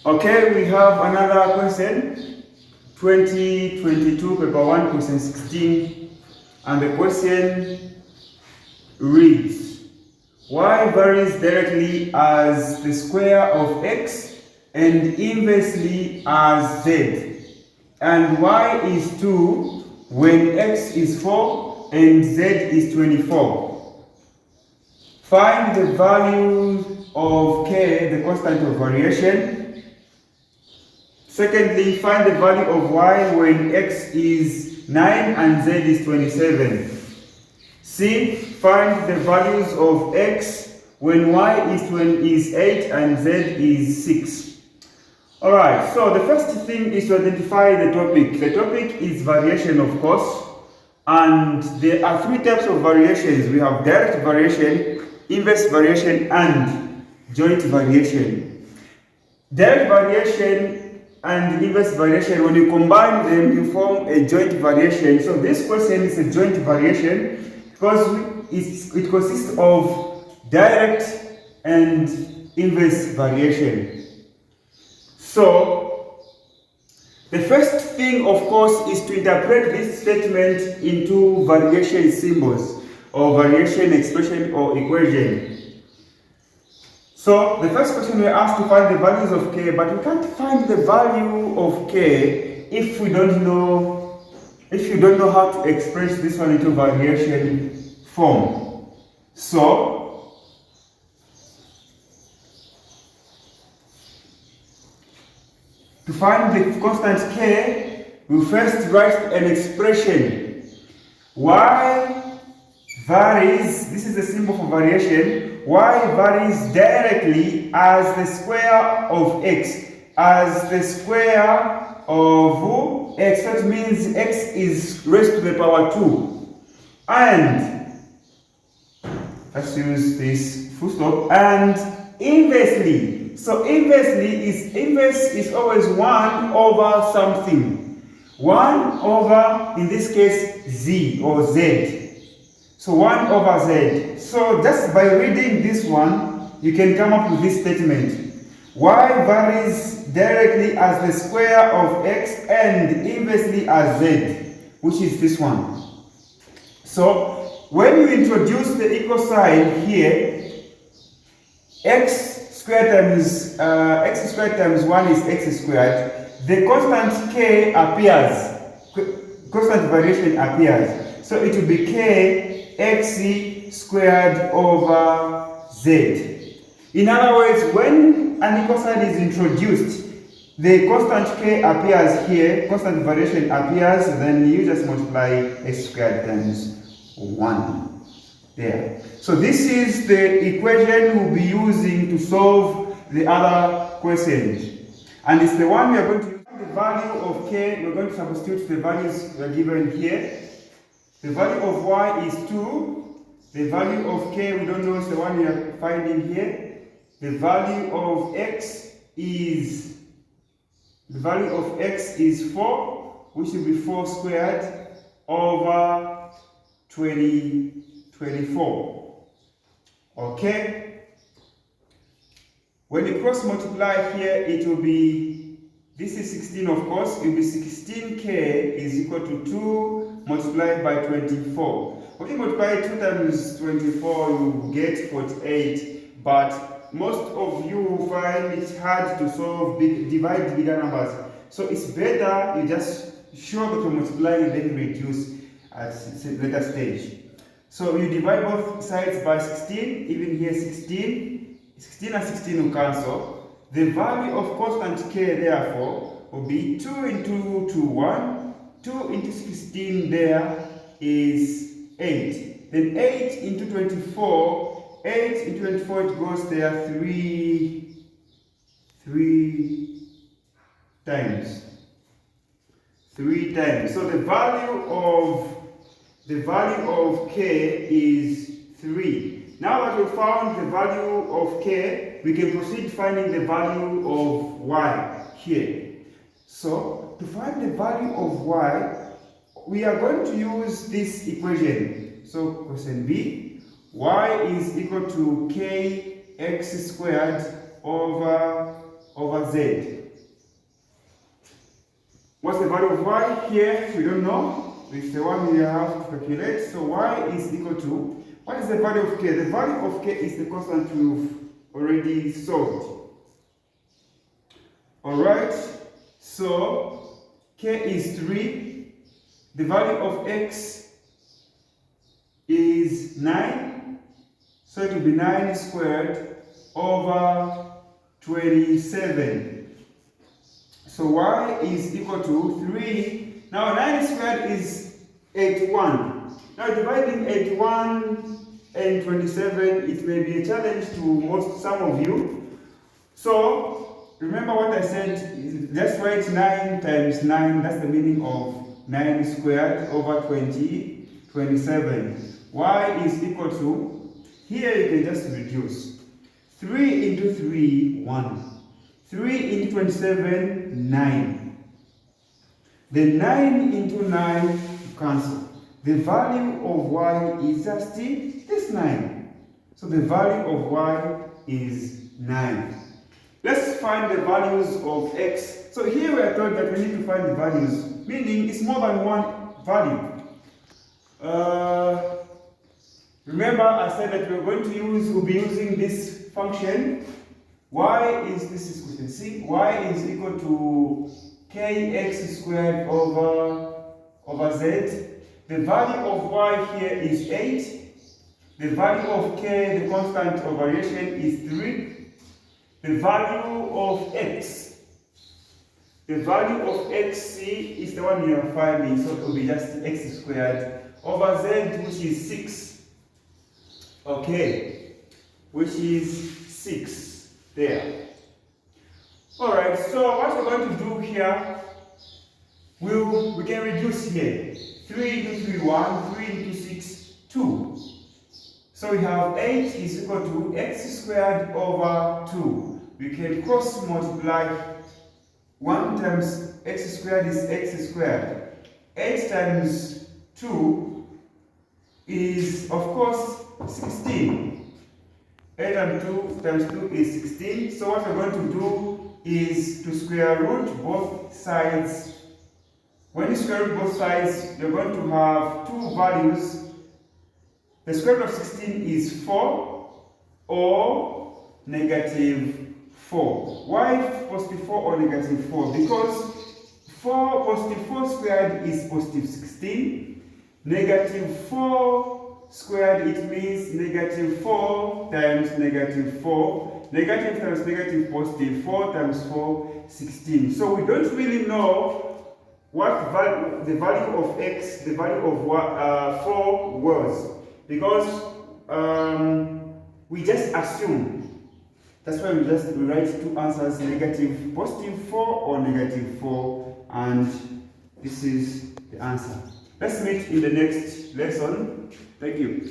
Okay, we have another question, 2022 paper 1 question 16, and the question reads, y varies directly as the square of x and inversely as z, and y is 2 when x is 4 and z is 24. Find the value of k, the constant of variation. Secondly, find the value of y when x is 9 and z is 27. C. Find the values of x when y is 8 and z is 6. Alright, so the first thing is to identify the topic. The topic is variation, of course, and there are three types of variations. We have direct variation, inverse variation, and joint variation. Direct variation and inverse variation, when you combine them, you form a joint variation. So this question is a joint variation because it consists of direct and inverse variation. So the first thing, of course, is to interpret this statement into variation symbols or variation expression or equation. So the first question, we are asked to find the values of k, but we can't find the value of k if you don't know how to express this one into variation form. So to find the constant k, we first write an expression. Y varies, this is the symbol for variation, y varies directly as the square of x, as the square of x. That means x is raised to the power 2. And let's use this full stop. And inversely, so inverse is always 1 over something. 1 over, in this case, z or z. So 1 over z. So just by reading this one, you can come up with this statement. Y varies directly as the square of x and inversely as z, which is this one. So when you introduce the equal sign here, x squared times 1 is x squared. The constant k appears, constant variation appears. So it will be k x squared over z. In other words, when an equal sign is introduced, the constant k appears here, constant variation appears, then you just multiply x squared times 1 there. So this is the equation we'll be using to solve the other questions. And it's the one we are going to use. The value of k, we're going to substitute the values we are given here. The value of y is 2. The value of k, we don't know, is the one we are finding here. The value of x is 4, which will be 4 squared over 24. Okay? When you cross multiply here, it will be, this is 16, of course, it will be 16k is equal to 2 multiplied by 24. When you multiply 2 times 24, you get 48, but most of you find it hard to solve divide bigger numbers. So it's better you just show that you multiply and then reduce at a later stage. So you divide both sides by 16, even here 16. 16 and 16 will cancel. The value of constant k, therefore, will be 2 into 2, 1. 2 into 16 there is 8. Then 8 into 24, 8 into 24, it goes there 3 times. 3 times. So the value of k is 3. Now that we found the value of k, we can proceed finding the value of y here. So to find the value of y, we are going to use this equation. So question B, y is equal to kx squared over over z. What's the value of y? Here we don't know. It's the one we have to calculate. So y is equal to, what is the value of k? The value of k is the constant we've already solved. Alright, so k is 3. The value of x is 9. So it will be 9 squared over 27. So y is equal to 3. Now 9 squared is 81. Now dividing 81 and 27, it may be a challenge to some of you. So remember what I said, just write 9 times 9, that's the meaning of 9 squared over 27. Y is equal to, here you can just reduce. 3 into 3, 1. 3 into 27, 9. The 9 into 9 cancel. The value of y is just this 9. So the value of y is 9. Let's find the values of x. So here we are told that we need to find the values, meaning it's more than one value. Remember I said that we'll be using this function. Y is, this is, we can see, y is equal to kx squared over z. The value of y here is 8. The value of k, the constant of variation, is 3. The value of x, the value of xc is the one you are finding, so it will be just x squared over z, which is 6. Okay, which is 6 there. Alright, so what we're going to do here, we can reduce here. 3 into 3, 1, 3 into 6, 2. So we have 8 is equal to x squared over 2. We can cross multiply. 1 times x squared is x squared. 8 times 2 is, of course, 16. 8 and 2 times 2 is 16. So what we're going to do is to square root both sides. When you square root both sides, you're going to have two values. The square root of 16 is 4 or negative 4. Why positive 4 or negative 4? Because positive 4 squared is positive 16. Negative 4 squared, it means negative 4 times negative 4. Negative times negative positive, 4 times 4, 16. So we don't really know what the value of x, the value of 4 was, because we just assume. That's why we write two answers, negative positive 4 or negative 4, and this is the answer. Let's meet in the next lesson. Thank you.